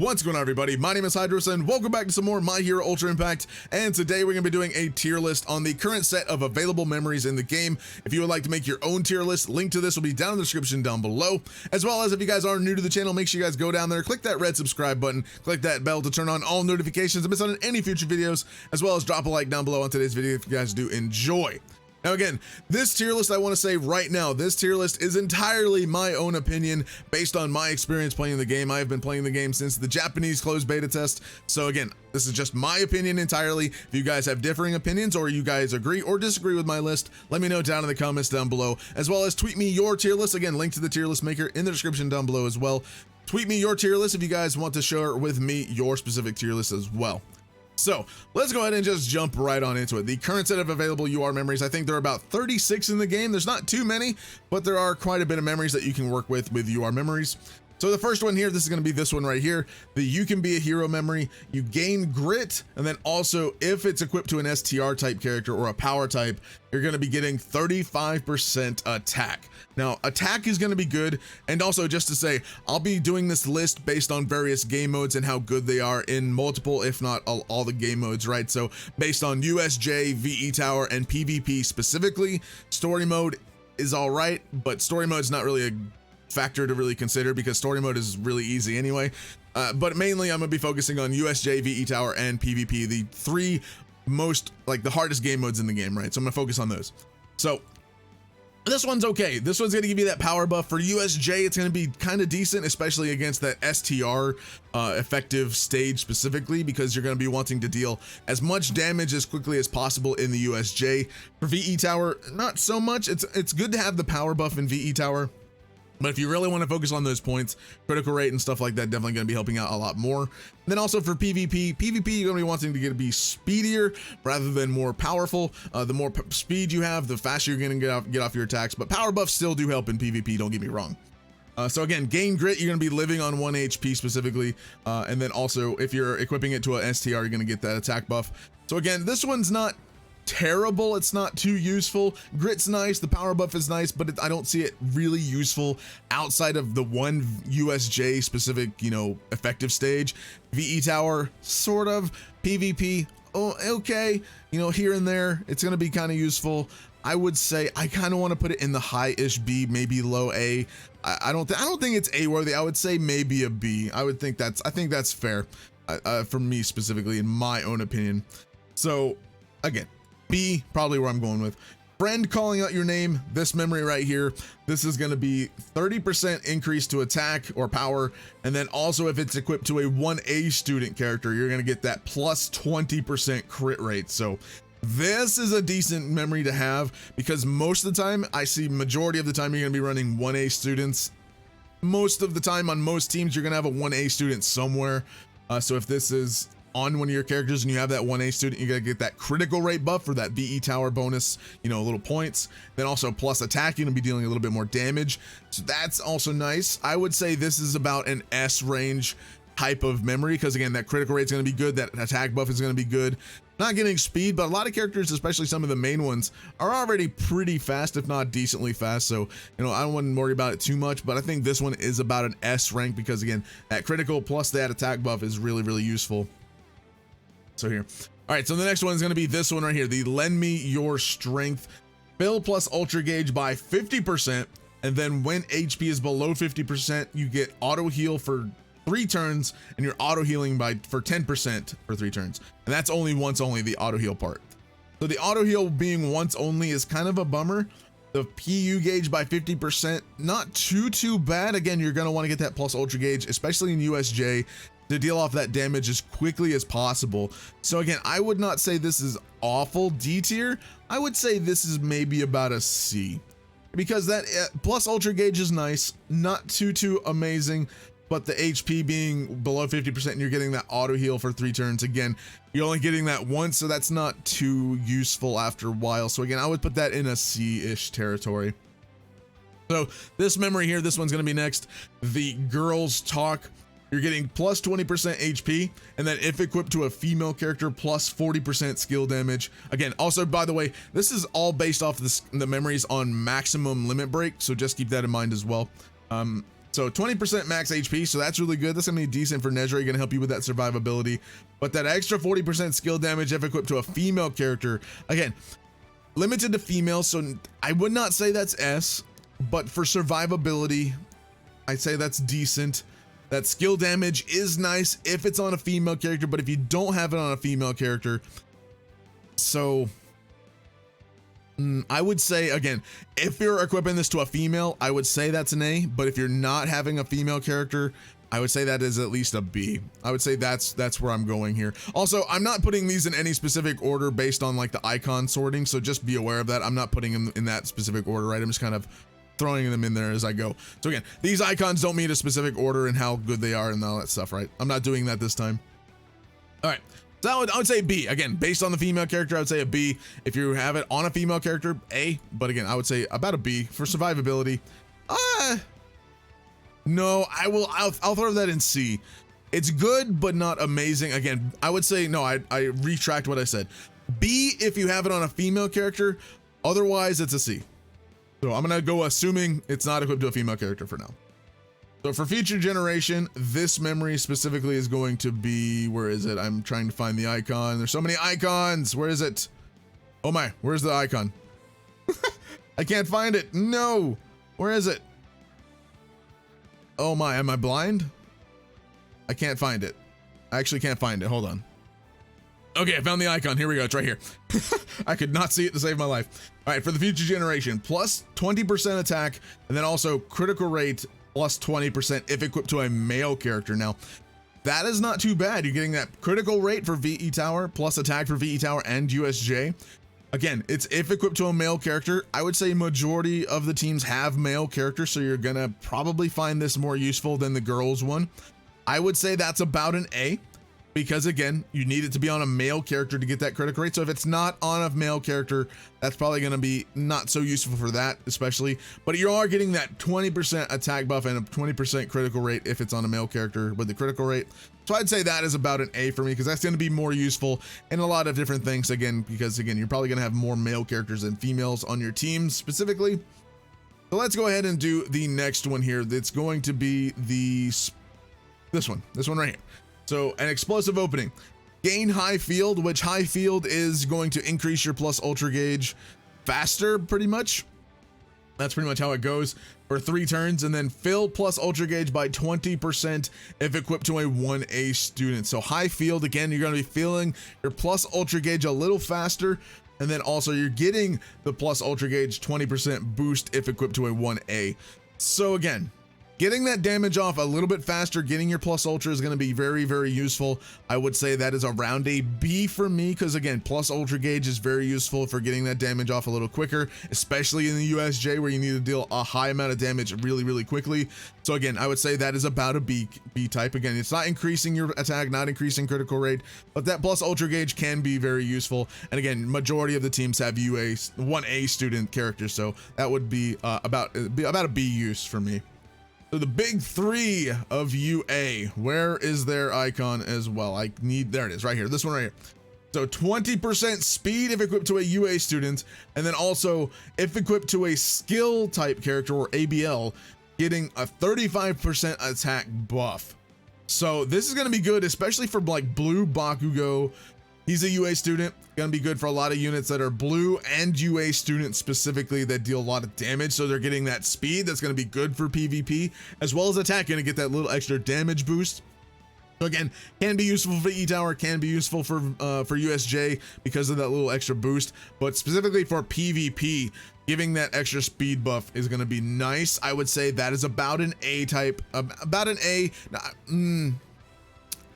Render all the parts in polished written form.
What's going on, everybody? My name is Hydros, and welcome back to some more My Hero Ultra Impact. And today we're going to be doing a tier list on the current set of available memories in the game. If you would like to make your own tier list, link to this will be down in the description down below. As well as if you guys are new to the channel, make sure you guys go down there, click that red subscribe button, click that bell to turn on all notifications to miss out on any future videos, as well as drop a like down below on today's video if you guys do enjoy. Now again, this tier list, I want to say right now, this tier list is entirely my own opinion based on my experience playing the game. I have been playing the game since the Japanese closed beta test. So again, this is just my opinion entirely. If you guys have differing opinions or you guys agree or disagree with my list, let me know down in the comments down below, as well as tweet me your tier list. Again, link to the tier list maker in the description down below as well. Tweet me your tier list if you guys want to share with me your specific tier list as well. So let's go ahead and just jump right on into it. The current set of available UR memories, I think there are about 36 in the game. There's not too many, but there are quite a bit of memories that you can work with UR memories. So the first one here, this is going to be this one right here. The You Can Be a Hero memory. You gain grit, and then also if it's equipped to an STR type character or a power type, you're going to be getting 35% attack. Now attack is going to be good, and also just to say, I'll be doing this list based on various game modes and how good they are in multiple, if not all the game modes, right? So based on USJ, VE Tower, and PvP specifically. Story mode is all right, but story mode is not really a factor to really consider because story mode is really easy anyway. But mainly I'm gonna be focusing on USJ, VE Tower, and PvP, the three most, like, the hardest game modes in the game, right? So I'm gonna focus on those. So this one's okay. This one's gonna give you that power buff. For USJ, it's gonna be kind of decent, especially against that STR effective stage specifically, because you're gonna be wanting to deal as much damage as quickly as possible in the USJ. For VE Tower, not so much. It's good to have the power buff in VE Tower, but if you really want to focus on those points, critical rate and stuff like that, definitely going to be helping out a lot more. And then also for PvP, you're going to be wanting to be speedier rather than more powerful. The more speed you have, the faster you're going to get off your attacks. But power buffs still do help in PvP, don't get me wrong. So again, gain grit, you're going to be living on 1 HP specifically. And then also, if you're equipping it to an STR, you're going to get that attack buff. So again, this one's not terrible, it's not too useful. Grit's nice, the power buff is nice, but I don't see it really useful outside of the one USJ specific, effective stage. VE Tower, sort of. PvP, oh, okay, here and there, it's gonna be kind of useful. I would say I kind of want to put it in the high-ish B, maybe low A. I don't think it's A worthy. I would say maybe a B. I think that's fair for me specifically, in my own opinion. So again, B, probably where I'm going with. Friend calling out your name, this memory right here, this is going to be 30% increase to attack or power, and then also if it's equipped to a 1A student character, you're going to get that plus 20% crit rate. So this is a decent memory to have, because most of the time, I see majority of the time you're going to be running 1A students. Most of the time on most teams, you're going to have a 1A student somewhere. So if this is on one of your characters and you have that 1A student, you gotta get that critical rate buff for that VE Tower bonus, little points. Then also plus attack, you're gonna be dealing a little bit more damage, so that's also nice. I would say this is about an S range type of memory, because again, that critical rate is going to be good, that attack buff is going to be good. Not getting speed, but a lot of characters, especially some of the main ones, are already pretty fast, if not decently fast. So I wouldn't worry about it too much, but I think this one is about an S rank, because again, that critical plus that attack buff is really useful. So here, all right, so the next one is going to be this one right here, the Lend Me Your Strength. Fill plus ultra gauge by 50%, and then when HP is below 50%, you get auto heal for 3 turns, and you're auto healing for 10% for 3 turns, and that's only once only, the auto heal part. So the auto heal being once only is kind of a bummer. The PU gauge by 50%, not too bad. Again, you're going to want to get that plus ultra gauge, especially in USJ, to deal off that damage as quickly as possible. So again, I would not say this is awful D tier. I would say this is maybe about a C, because that plus ultra gauge is nice, not too amazing, but the HP being below 50% and you're getting that auto heal for 3 turns, again, you're only getting that once, so that's not too useful after a while. So again, I would put that in a C-ish territory. So this memory here, this one's gonna be next, the Girls Talk. You're getting plus 20% HP, and then if equipped to a female character, plus 40% skill damage. Again, also, by the way, this is all based off the memories on maximum limit break, so just keep that in mind as well. So 20% max HP, so that's really good. That's gonna be decent for Nezri, gonna help you with that survivability. But that extra 40% skill damage if equipped to a female character, again, limited to females, so I would not say that's S, but for survivability, I'd say that's decent. That skill damage is nice if it's on a female character, but if you don't have it on a female character, so I would say, again, if you're equipping this to a female, I would say that's an A, but if you're not having a female character, I would say that is at least a B. I would say that's where I'm going here. Also, I'm not putting these in any specific order based on like the icon sorting, so just be aware of that. I'm not putting them in that specific order, right? I'm just kind of throwing them in there as I go. So again, these icons don't mean a specific order and how good they are and all that stuff, right? I'm not doing that this time. All right. So I would say B. Again, based on the female character, I would say a B. If you have it on a female character, A. But again, I would say about a B for survivability. No, I'll throw that in C. It's good, but not amazing. Again, I would say, no, I retract what I said. B if you have it on a female character. Otherwise, it's a C. So I'm gonna go assuming it's not equipped to a female character for now. So for future generation, this memory specifically is going to be, where is it? I'm trying to find the icon. There's so many icons. Where is it? Oh my, where's the icon? I can't find it. No, where is it? Oh my, am I blind? I can't find it. I actually can't find it. Hold on. Okay, I found the icon. Here we go. It's right here. I could not see it to save my life. All right, for the future generation, plus 20% attack, and then also critical rate plus 20% if equipped to a male character. Now, that is not too bad. You're getting that critical rate for VE Tower, plus attack for VE Tower and USJ. Again, it's if equipped to a male character. I would say majority of the teams have male characters, so you're gonna probably find this more useful than the girls one. I would say that's about an A, because again, you need it to be on a male character to get that critical rate. So if it's not on a male character, that's probably going to be not so useful for that, especially. But you are getting that 20% attack buff and a 20% critical rate if it's on a male character with the critical rate. So I'd say that is about an A for me, because that's going to be more useful in a lot of different things. Again, because again, you're probably going to have more male characters than females on your teams specifically. So let's go ahead and do the next one here. That's going to be this one right here. So an explosive opening, gain high field, which high field is going to increase your plus ultra gauge faster, pretty much. That's pretty much how it goes for 3 turns, and then fill plus ultra gauge by 20% if equipped to a 1A student. So high field, again, you're going to be filling your plus ultra gauge a little faster, and then also you're getting the plus ultra gauge 20% boost if equipped to a 1A. So again, getting that damage off a little bit faster, getting your plus ultra is going to be very, very useful. I would say that is around a B for me, because again, plus ultra gauge is very useful for getting that damage off a little quicker, especially in the USJ where you need to deal a high amount of damage really, really quickly. So again, I would say that is about a B type. Again, it's not increasing your attack, not increasing critical rate, but that plus ultra gauge can be very useful. And again, majority of the teams have 1A student characters, so that would be about a B use for me. So the big 3 of UA, where is their icon as well? There it is right here, this one right here. So 20% speed if equipped to a UA student, and then also if equipped to a skill type character or ABL, getting a 35% attack buff. So this is going to be good, especially for like blue Bakugo. He's a UA student, gonna be good for a lot of units that are blue and UA students specifically that deal a lot of damage. So they're getting that speed that's gonna be good for PvP, as well as attack, gonna get that little extra damage boost. So again, can be useful for E Tower, can be useful for USJ because of that little extra boost, but specifically for PvP, giving that extra speed buff is gonna be nice. I would say that is about an A type, about an A.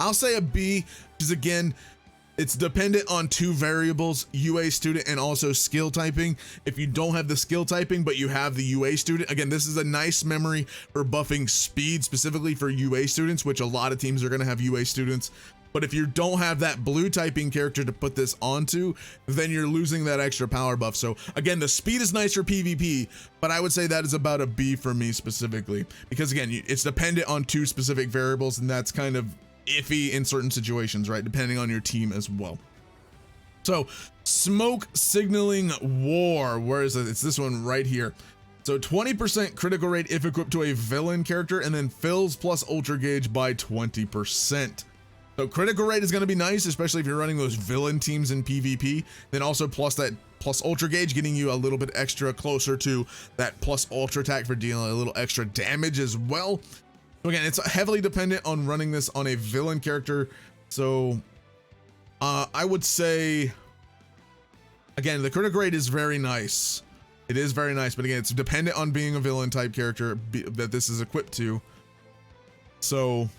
I'll say a B, because again, it's dependent on 2 variables, UA student and also skill typing. If you don't have the skill typing, but you have the UA student, again, this is a nice memory for buffing speed, specifically for UA students, which a lot of teams are gonna have UA students. But if you don't have that blue typing character to put this onto, then you're losing that extra power buff. So again, the speed is nice for PvP, but I would say that is about a B for me specifically, because again, it's dependent on 2 specific variables, and that's kind of iffy in certain situations, right? Depending on your team as well. So smoke signaling war, where is it? It's this one right here. So 20% critical rate if equipped to a villain character, and then fills plus ultra gauge by 20%. So critical rate is going to be nice, especially if you're running those villain teams in PvP. Then also plus ultra gauge, getting you a little bit extra closer to that plus ultra attack for dealing a little extra damage as well. So again, it's heavily dependent on running this on a villain character. So I would say, again, the critical rate is very nice. It is very nice, but again, it's dependent on being a villain type character that this is equipped to. So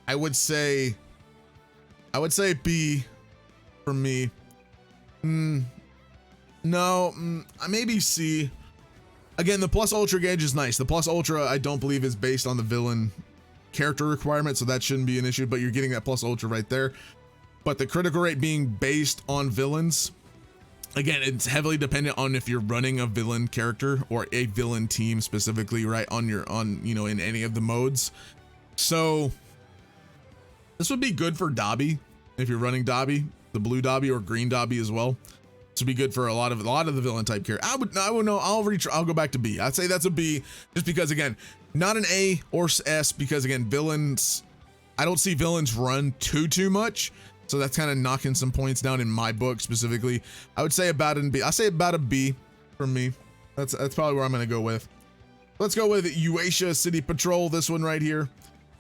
I would say B for me. Maybe C. Again, the plus ultra gauge is nice. The plus ultra, I don't believe, is based on the villain character requirement, so that shouldn't be an issue, but you're getting that plus ultra right there. But the critical rate being based on villains, again, it's heavily dependent on if you're running a villain character or a villain team specifically, right, in any of the modes. So this would be good for Dobby if you're running Dobby, the blue Dobby or green Dobby as well. This would be good for a lot of the villain type character. I'll go back to B. I'd say that's a B, just because, again, not an A or S, because again, villains, I don't see villains run too much. So that's kind of knocking some points down in my book specifically. I would say about an B. I say about a B for me. That's probably where I'm going to go with. Let's go with MHA City Patrol, this one right here.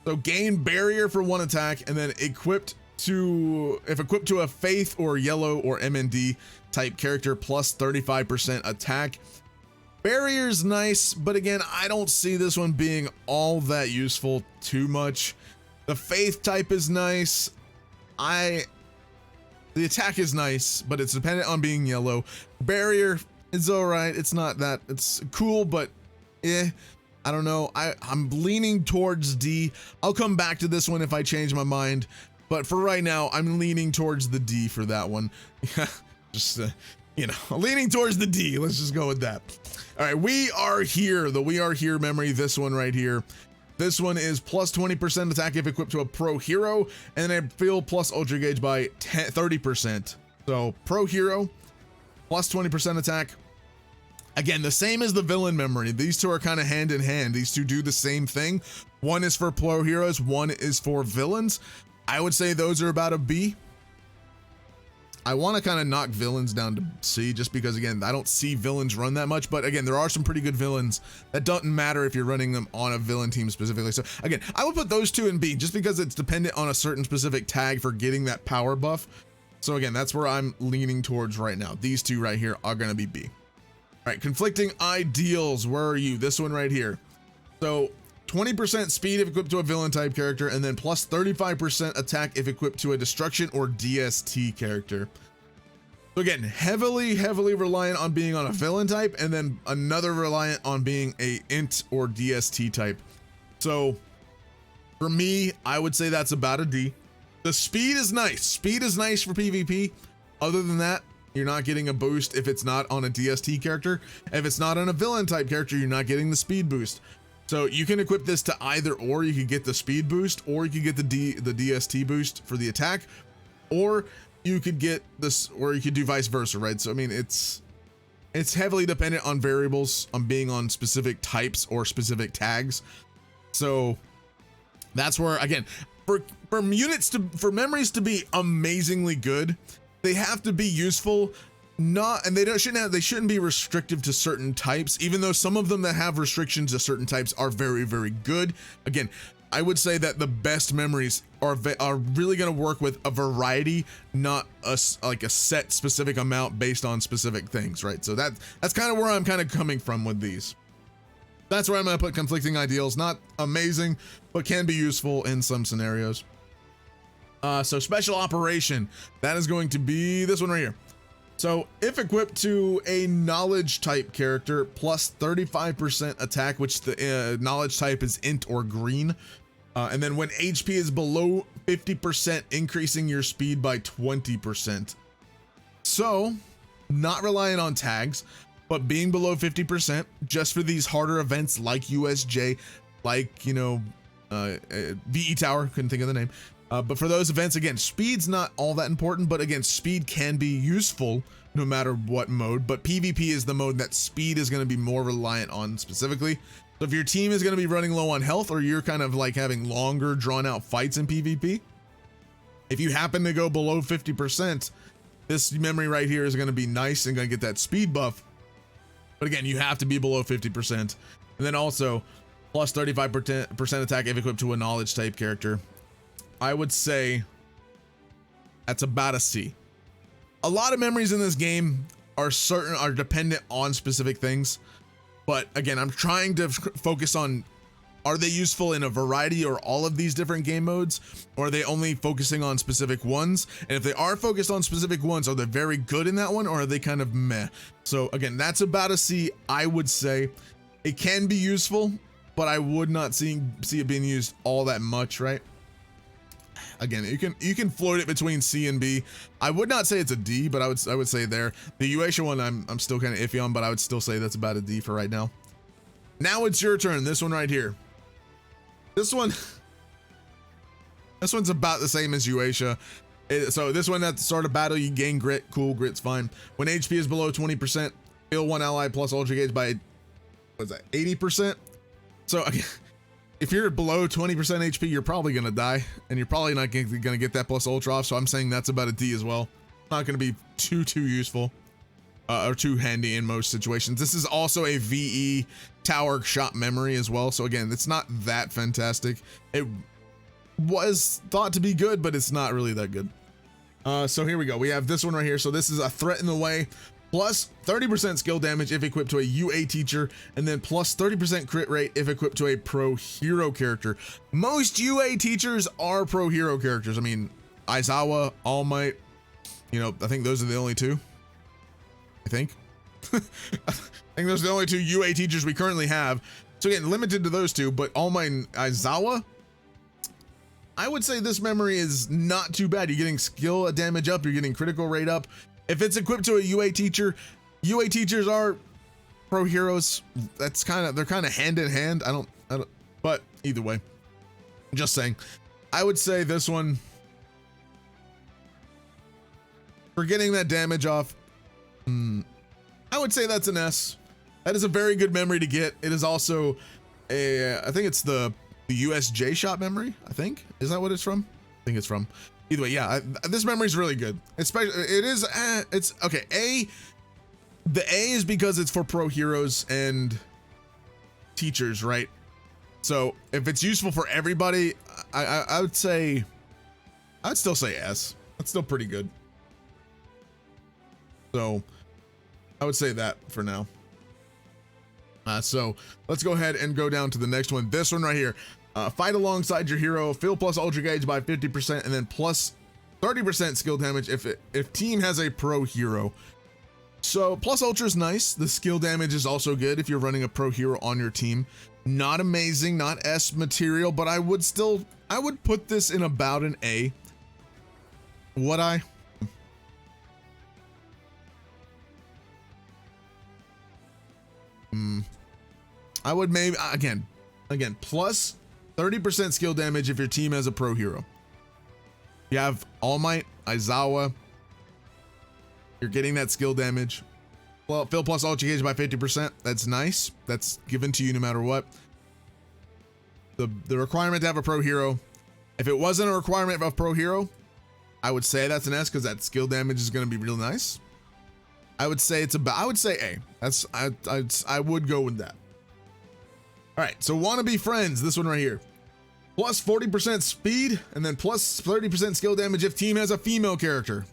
So gain barrier for 1 attack, and then if equipped to a Faith or Yellow or MND type character, plus 35% attack. Barrier's nice, but again, I don't see this one being all that useful too much. The Faith type is nice. The attack is nice, but it's dependent on being yellow. Barrier is all right. It's not that, it's cool, but I don't know. I'm leaning towards D. I'll come back to this one if I change my mind, but for right now, I'm leaning towards the D for that one. Just, leaning towards the D. Let's just go with that. All right, We Are Here, the We Are Here memory, this one right here. This one is plus 20% attack if equipped to a pro hero, and then I feel plus ultra gauge by 30%. So pro hero, plus 20% attack. Again, the same as the villain memory. These two are kind of hand in hand. These two do the same thing. One is for pro heroes, one is for villains. I would say those are about a B. I want to kind of knock villains down to C, just because, again, I don't see villains run that much. But again, there are some pretty good villains that doesn't matter if you're running them on a villain team specifically. So again, I would put those two in B, just because it's dependent on a certain specific tag for getting that power buff. So again, that's where I'm leaning towards right now. These two right here are going to be B. All right, conflicting ideals. Where are you? This one right here. So 20% speed if equipped to a villain type character, and then plus 35% attack if equipped to a destruction or DST character. So again, heavily reliant on being on a villain type, and then another reliant on being a int or DST type. So for me, I would say that's about a D. The speed is nice. Speed is nice for PvP. Other than that, you're not getting a boost if it's not on a DST character. If it's not on a villain type character, you're not getting the speed boost. So you can equip this to either or. You could get the speed boost, or you could get the DST boost for the attack, or you could get this, or you could do vice versa, right? So I mean, it's heavily dependent on variables, on being on specific types or specific tags. So that's where, again, for memories to be amazingly good, they have to be useful. They shouldn't be restrictive to certain types, even though some of them that have restrictions to certain types are very good. Again, I would say that the best memories are really going to work with a variety, not like a set specific amount based on specific things, right? So that's kind of where I'm kind of coming from with these. That's where I'm going to put conflicting ideals. Not amazing, but can be useful in some scenarios. So special operation, that is going to be this one right here. So if equipped to a knowledge type character, plus 35% attack, which the knowledge type is int or green. And then when HP is below 50%, increasing your speed by 20%. So not relying on tags, but being below 50% just for these harder events like USJ, like, VE Tower, couldn't think of the name. But for those events, again, speed's not all that important, but again, speed can be useful no matter what mode, but PvP is the mode that speed is going to be more reliant on specifically. So if your team is going to be running low on health, or you're kind of like having longer drawn out fights in PvP, if you happen to go below 50%, this memory right here is going to be nice and going to get that speed buff. But again, you have to be below 50%. And then also plus 35% attack if equipped to a knowledge type character. I would say that's about a C. A lot of memories in this game are dependent on specific things. But again, I'm trying to focus on, are they useful in a variety or all of these different game modes? Or are they only focusing on specific ones? And if they are focused on specific ones, are they very good in that one, or are they kind of meh? So again, that's about a C, I would say. It can be useful, but I would not see it being used all that much, right? Again, you can float it between C and B. I would not say it's a D, but I would say there. The UASHA one I'm still kind of iffy on, but I would still say that's about a D for right now. Now it's your turn. This one right here. This one's about the same as UASHA. So this one at the start of battle, you gain grit. Cool, grit's fine. When HP is below 20%, heal one ally plus ultra gauge by, what's that, 80%? So again, if you're below 20% HP, you're probably gonna die, and you're probably not gonna get that plus ultra off. So I'm saying that's about a D as well. Not gonna be too useful or too handy in most situations. This is also a VE tower shot memory as well. So again, it's not that fantastic. It was thought to be good, but it's not really that good. So here we go. We have this one right here. So this is a threat in the way, plus 30% skill damage if equipped to a UA teacher, and then plus 30% crit rate if equipped to a pro hero character. Most UA teachers are pro hero characters. I mean, Aizawa, All Might, you know, I think those are the only two. I think those are the only two UA teachers we currently have. So again, limited to those two, but All Might and Aizawa, I would say this memory is not too bad. You're getting skill damage up, you're getting critical rate up. If it's equipped to a UA teacher, UA teachers are pro heroes. That's they're kind of hand in hand. I don't, but either way, just saying, I would say this one, for getting that damage off, I would say that's an S. That is a very good memory to get. It is also a, I think it's the USJ shot memory. I think, is that what it's from? I think it's from. Either way, yeah, this memory is really good. Especially, it's okay. The A is because it's for pro heroes and teachers, right? So if it's useful for everybody, I would say, I'd still say S. That's still pretty good. So I would say that for now. So let's go ahead and go down to the next one. This one right here. Fight alongside your hero, fill plus ultra gauge by 50%, and then plus 30% skill damage if team has a pro hero. So plus ultra is nice. The skill damage is also good if you're running a pro hero on your team. Not amazing, not S material, but I would put this in about an A. Would I? I would maybe, again, plus 30% skill damage if your team has a pro hero. You have All Might, Aizawa. You're getting that skill damage. Well, fill plus ultra gauge by 50%. That's nice. That's given to you no matter what. The requirement to have a pro hero. If it wasn't a requirement of pro hero, I would say that's an S because that skill damage is going to be real nice. I would say it's about, I would say A. That's, I would go with that. All right, so wannabe friends, this one right here. Plus 40% speed, and then plus 30% skill damage if team has a female character.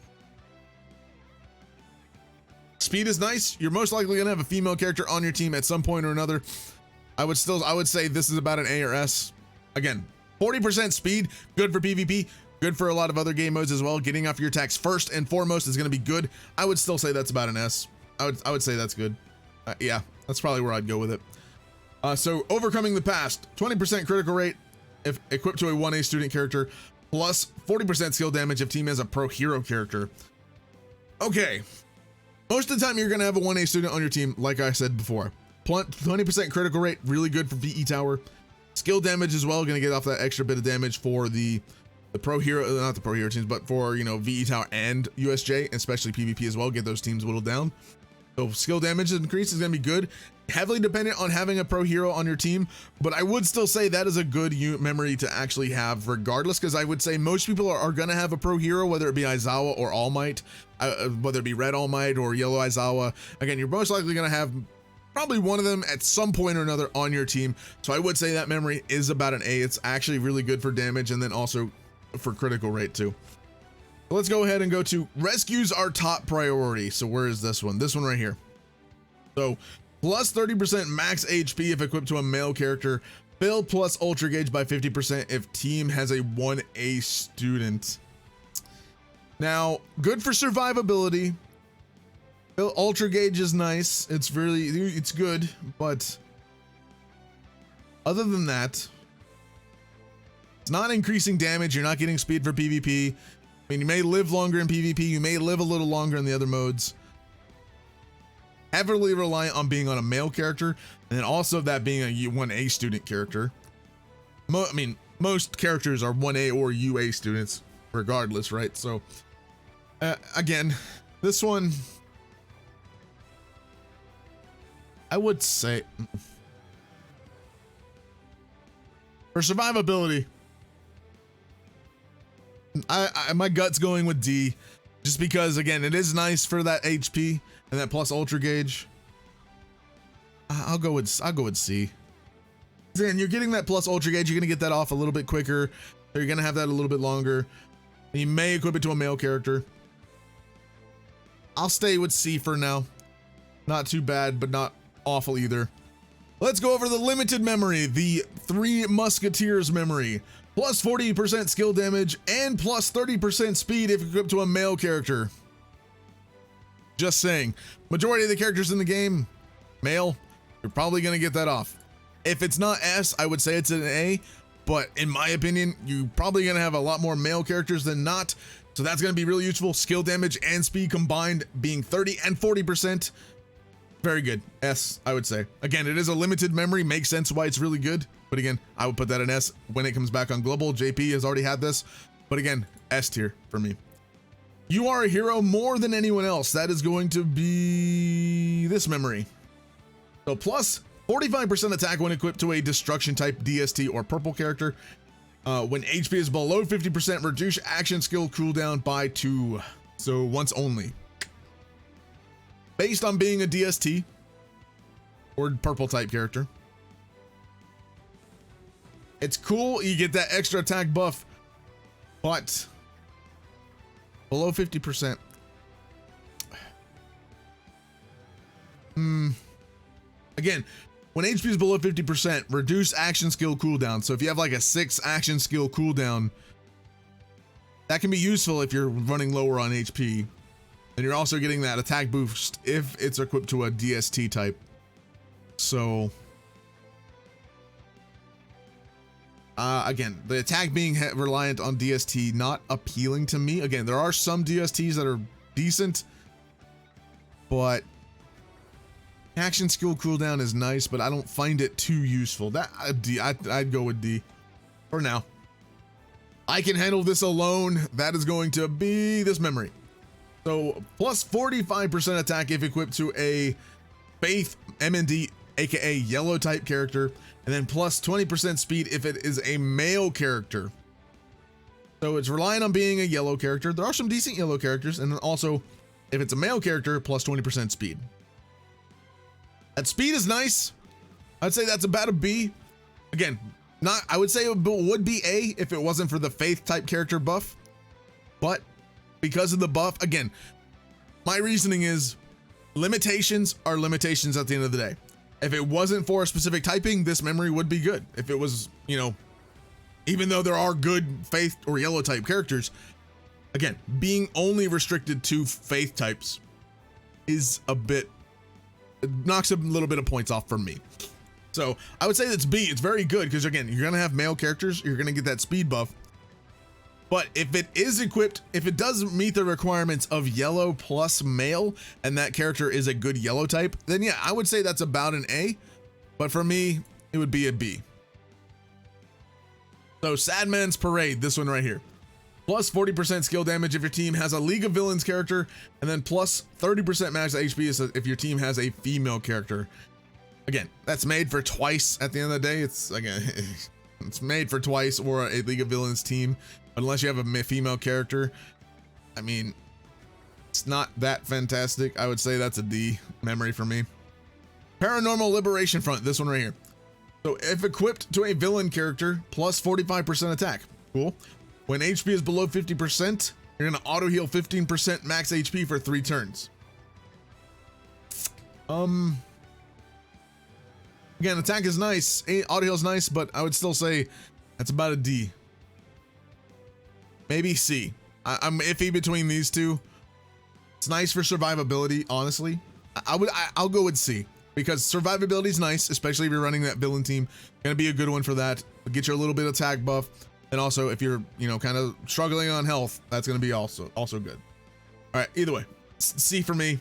Speed is nice. You're most likely gonna have a female character on your team at some point or another. I would say this is about an A or S. Again, 40% speed, good for PvP, good for a lot of other game modes as well. Getting off your attacks first and foremost is gonna be good. I would still say that's about an S. I would say that's good. Yeah, that's probably where I'd go with it. So overcoming the past, 20% critical rate if equipped to a 1A student character, plus 40% skill damage if team has a pro hero character. Okay, most of the time you're gonna have a 1A student on your team, like I said before. 20% critical rate, really good for VE tower. Skill damage as well, gonna get off that extra bit of damage for the the pro hero, not the pro hero teams, but for, you know, VE Tower and USJ, especially PvP as well, get those teams whittled down. So skill damage increase is going to be good, heavily dependent on having a pro hero on your team, but I would still say that is a good memory to actually have regardless, because I would say most people are going to have a pro hero, whether it be Aizawa or All Might, whether it be Red All Might or Yellow Aizawa. Again, you're most likely going to have probably one of them at some point or another on your team. So I would say that memory is about an A. It's actually really good for damage and then also for critical rate too. Let's go ahead and go to rescues our top priority. So where is this one? This one right here. So plus 30% max HP if equipped to a male character. Fill plus ultra gauge by 50% if team has a 1A student. Now, good for survivability. Fill ultra gauge is nice. It's good, but other than that, it's not increasing damage. You're not getting speed for PvP. I mean, you may live longer in PvP, you may live a little longer in the other modes. Heavily reliant on being on a male character, and then also that being a 1A student character. I mean, most characters are 1A or UA students, regardless, right? So, again, this one, I would say, for survivability, my gut's going with D, just because again it is nice for that HP and that plus ultra gauge. I'll go with C. Then you're getting that plus ultra gauge, you're gonna get that off a little bit quicker, so you're gonna have that a little bit longer. You may equip it to a male character. I'll stay with C for now. Not too bad, but not awful either. Let's go over the limited memory, the Three Musketeers memory. Plus 40% skill damage and plus 30% speed if equipped to a male character. Just saying, majority of the characters in the game, male, you're probably gonna get that off. If it's not S, I would say it's an A, but in my opinion, you're probably gonna have a lot more male characters than not. So that's gonna be really useful. Skill damage and speed combined being 30 and 40%. Very good. S, I would say. Again, it is a limited memory, makes sense why it's really good. But again, I would put that in S when it comes back on global. JP has already had this, but again, S tier for me. You are a hero more than anyone else. That is going to be this memory. So plus 45% attack when equipped to a destruction type DST or purple character. When HP is below 50%, reduce action skill cooldown by 2. So once only. Based on being a DST or purple type character. It's cool, you get that extra attack buff, but below 50%. Again, when HP is below 50%, reduce action skill cooldown. So if you have like a 6 action skill cooldown, that can be useful if you're running lower on HP. And you're also getting that attack boost if it's equipped to a DST type. So again, the attack being reliant on DST, not appealing to me. Again, there are some DSTs that are decent, but action skill cooldown is nice, but I don't find it too useful. That I'd go with D for now. I can handle this alone. That is going to be this memory. So plus 45% attack if equipped to a Faith MND, aka yellow type character, and then plus 20% speed if it is a male character. So it's relying on being a yellow character. There are some decent yellow characters, and then also if it's a male character, plus 20% speed. That speed is nice. I'd say that's about a B. Again, I would say it would be A if it wasn't for the Faith type character buff, but because of the buff, again, my reasoning is limitations are limitations at the end of the day. If it wasn't for a specific typing, this memory would be good. If it was, you know, even though there are good Faith or yellow type characters, again, being only restricted to Faith types is a bit, it knocks a little bit of points off for me. So I would say that's B. It's very good because again, you're going to have male characters, you're going to get that speed buff. But if it is equipped, if it does meet the requirements of yellow plus male, and that character is a good yellow type, then yeah, I would say that's about an A. But for me, it would be a B. So Sadman's Parade, this one right here. plus 40% skill damage if your team has a League of Villains character, and then plus 30% max HP if your team has a female character. Again, that's made for twice at the end of the day. It's again, it's made for twice or a League of Villains team, unless you have a female character. I mean, it's not that fantastic. I would say that's a D memory for me. Paranormal Liberation Front, this one right here. So if equipped to a villain character, plus 45% attack. Cool. When HP is below 50%, you're gonna auto heal 15% max HP for 3 turns. Again, attack is nice, auto heal is nice, but I would still say that's about a D. Maybe C. I'm iffy between these two. It's nice for survivability, honestly. I'll go with C, because survivability is nice, especially if you're running that villain team. Gonna be a good one for that. Get you a little bit of attack buff, and also if you're, you know, kind of struggling on health, that's gonna be also good. All right, either way, C for me.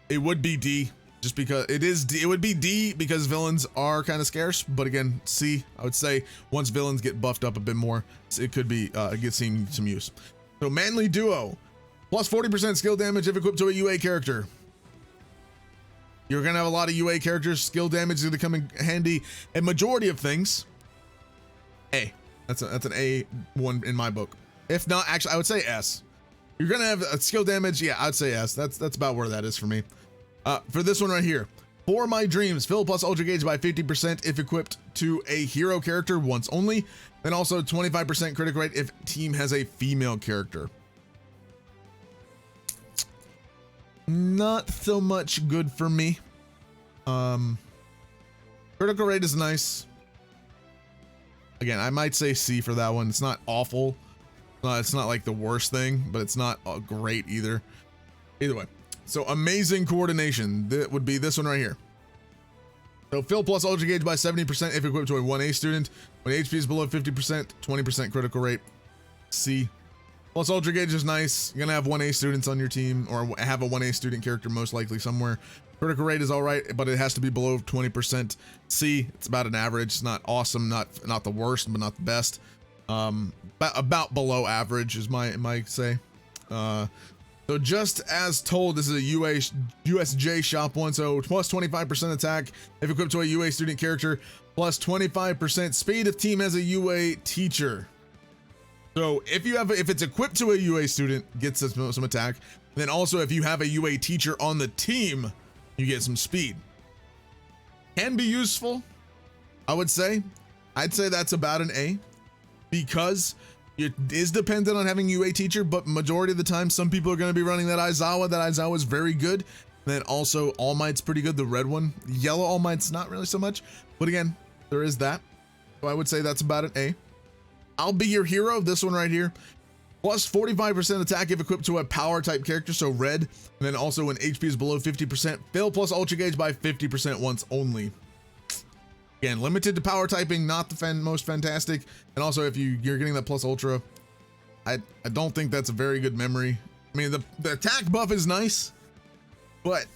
It would be D, just because it would be D because villains are kind of scarce. But again, C, I would say once villains get buffed up a bit more, it could be get seen some use. So Manly Duo, plus 40% skill damage if equipped to a UA character. You're gonna have a lot of UA characters. Skill damage is gonna come in handy. A majority of things. A. That's an A one in my book. If not, actually, I would say S. You're gonna have a skill damage. Yeah, I'd say S. That's about where that is for me. For this one right here, For My Dreams, fill plus ultra gauge by 50% if equipped to a hero character once only. Then also 25% critical rate if team has a female character. Not so much good for me. Critical rate is nice. Again, I might say C for that one. It's not awful. It's not like the worst thing, but it's not great either. Either way. So amazing coordination. That would be this one right here. So fill plus ultra gauge by 70% if equipped to a 1A student. When HP is below 50%, 20% critical rate. C. Plus ultra gauge is nice. You're gonna have 1A students on your team, or have a 1A student character most likely somewhere. Critical rate is all right, but it has to be below 20%. C, it's about an average. It's not awesome, not the worst, but not the best. About below average is my say. So just as told, this is a USJ shop one. So plus 25% attack if equipped to a UA student character, plus 25% speed if team has a UA teacher. So if it's equipped to a UA student, gets some attack. Then also if you have a UA teacher on the team, you get some speed. Can be useful, I would say. I'd say that's about an A, because it is dependent on having UA teacher, but majority of the time, some people are going to be running that Aizawa. That Aizawa is very good. And then also All Might's pretty good, the red one. Yellow All Might's not really so much, but again, there is that. So I would say that's about an A. I'll Be Your Hero, this one right here. Plus 45% attack if equipped to a power type character, so red. And then also when HP is below 50%, fill plus ultra gauge by 50% once only. Again, limited to power typing, not the most fantastic. And also if you're getting that plus ultra, I don't think that's a very good memory. I mean, the attack buff is nice, but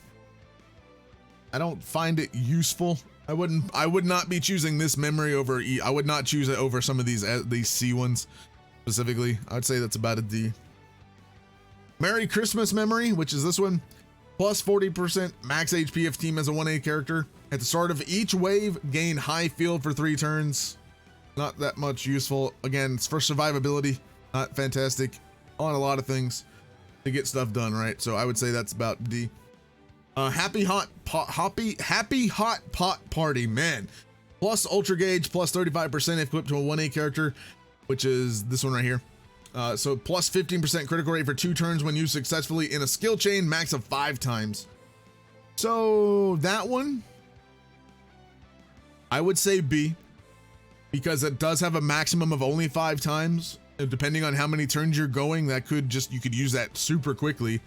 I don't find it useful. I would not be choosing this memory over E. I would not choose it over some of these C ones specifically. I'd say that's about a D. Merry Christmas memory, which is this one. Plus 40% max HP if team has a 1A character. At the start of each wave, gain high field for 3 turns. Not that much useful. Again, it's for survivability. Not fantastic on a lot of things to get stuff done, right? So I would say that's about D. Happy Hot Pot Party, man. Plus ultra gauge, plus 35% if equipped to a 1A character, which is this one right here. So plus 15% critical rate for 2 turns when used successfully in a skill chain, max of 5 times. So that one, I would say B, because it does have a maximum of only 5 times. And depending on how many turns you're going, you could use that super quickly,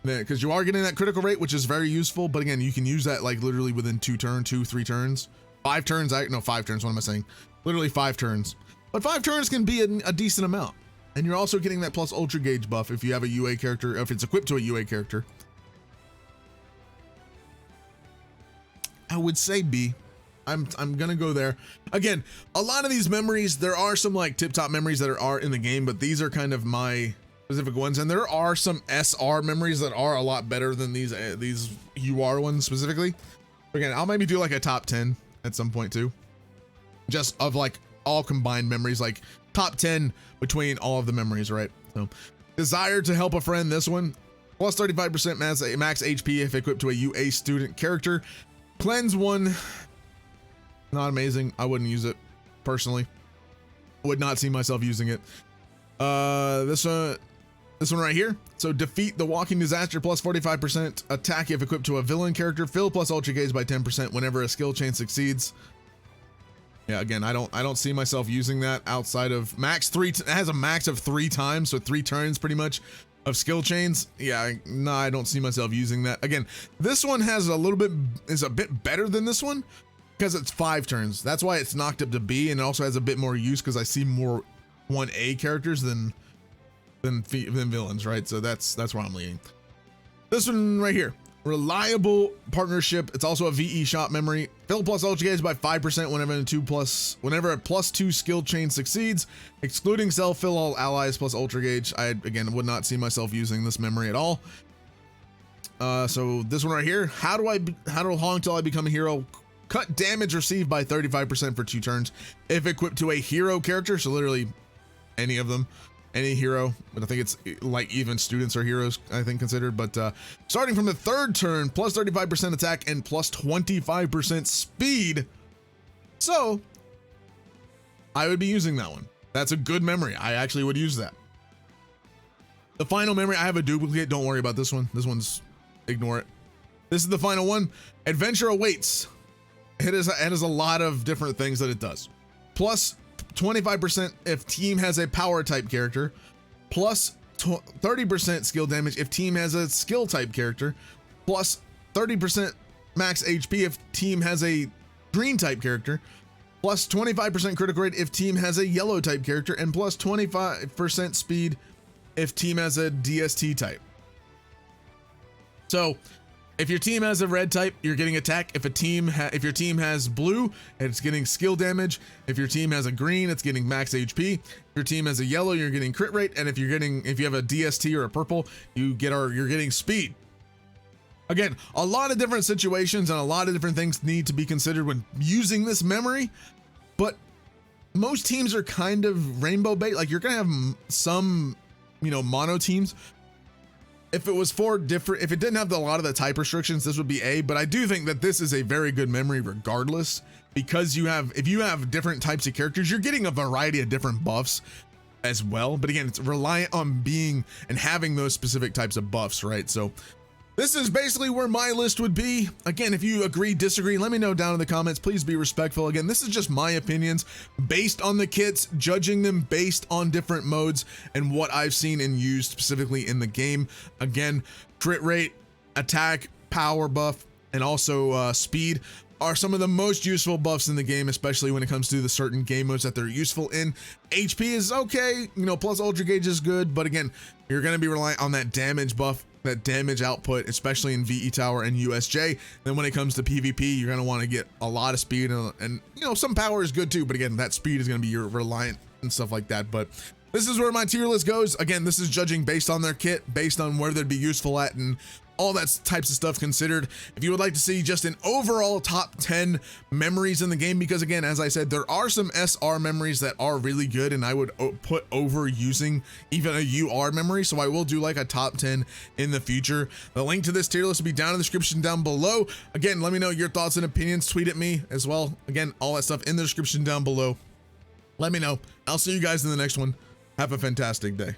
because you are getting that critical rate, which is very useful. But again, you can use that like literally within 3 turns, 5 turns. 5 turns. What am I saying? Literally 5 turns. But 5 turns can be a decent amount. And you're also getting that plus ultra gauge buff if you have a UA character, if it's equipped to a UA character. I would say B. I'm gonna go there. Again, a lot of these memories, there are some like tip top memories that are in the game, but these are kind of my specific ones, and there are some SR memories that are a lot better than these UR ones specifically. Again, I'll maybe do like a top 10 at some point too, just of like all combined memories, like top 10 between all of the memories, right? So desire to help a friend, this one, plus 35% max HP if equipped to a UA student character. Cleanse one, not amazing. I wouldn't use it personally. Would not see myself using it. This one right here. So defeat the walking disaster, plus 45% attack if equipped to a villain character. Fill plus ultra gauge by 10% whenever a skill chain succeeds. Yeah, again, I don't see myself using that outside of max 3. It has a max of 3 times, so 3 turns pretty much of skill chains. Yeah, no, I don't see myself using that. Again, this one is a bit better than this one because it's 5 turns. That's why it's knocked up to B, and it also has a bit more use because I see more 1A characters than villains, right? So that's where I'm leaning. This one right here, reliable partnership. It's also a VE shot memory. Fill plus ultra gauge by 5% whenever a +2 skill chain succeeds, excluding self. Fill all allies plus ultra gauge. I again would not see myself using this memory at all. So this one right here, how long till I become a hero? Cut damage received by 35% for 2 turns if equipped to a hero character. So literally any of them. Any hero, but I think it's like even students are heroes, I think, considered. But starting from the 3rd turn, plus 35% attack and plus 25% speed. So I would be using that one. That's a good memory. I actually would use that. The final memory, I have a duplicate. Don't worry about this one. This one's, ignore it. This is the final one. Adventure awaits. It has a lot of different things that it does. Plus 25% if team has a power type character, plus 30% skill damage if team has a skill type character, plus 30% max HP if team has a green type character, plus 25% critical rate if team has a yellow type character, and plus 25% speed if team has a DST type. So if your team has a red type, you're getting attack. If your team has blue, it's getting skill damage. If your team has a green, it's getting max HP. If your team has a yellow, you're getting crit rate. And if you have a DST or a purple, you're getting speed. Again, a lot of different situations and a lot of different things need to be considered when using this memory. But most teams are kind of rainbow bait. Like, you're gonna have some, mono teams. If it didn't have a lot of the type restrictions, this would be A, but I do think that this is a very good memory regardless, because if you have different types of characters, you're getting a variety of different buffs as well. But again, it's reliant on being and having those specific types of buffs, right? So this is basically where my list would be. Again, if you agree, disagree, let me know down in the comments. Please be respectful. Again, this is just my opinions based on the kits, judging them based on different modes and what I've seen and used specifically in the game. Again, crit rate, attack, power buff, and also speed are some of the most useful buffs in the game, especially when it comes to the certain game modes that they're useful in. HP is okay, plus ultra gauge is good, but again, you're going to be reliant on that damage buff, that damage output, especially in VE Tower and USJ. Then when it comes to PvP, you're going to want to get a lot of speed and some power is good too, but again, that speed is going to be your reliant and stuff like that. But this is where my tier list goes. Again, this is judging based on their kit, based on where they'd be useful at, and all that types of stuff considered. If you would like to see just an overall top 10 memories in the game, because again, as I said, there are some SR memories that are really good and I would put over using even a UR memory. So I will do like a top 10 in the future. The link to this tier list will be down in the description down below. Again, let me know your thoughts and opinions. Tweet at me as well. Again, all that stuff in the description down below. Let me know. I'll see you guys in the next one. Have a fantastic day.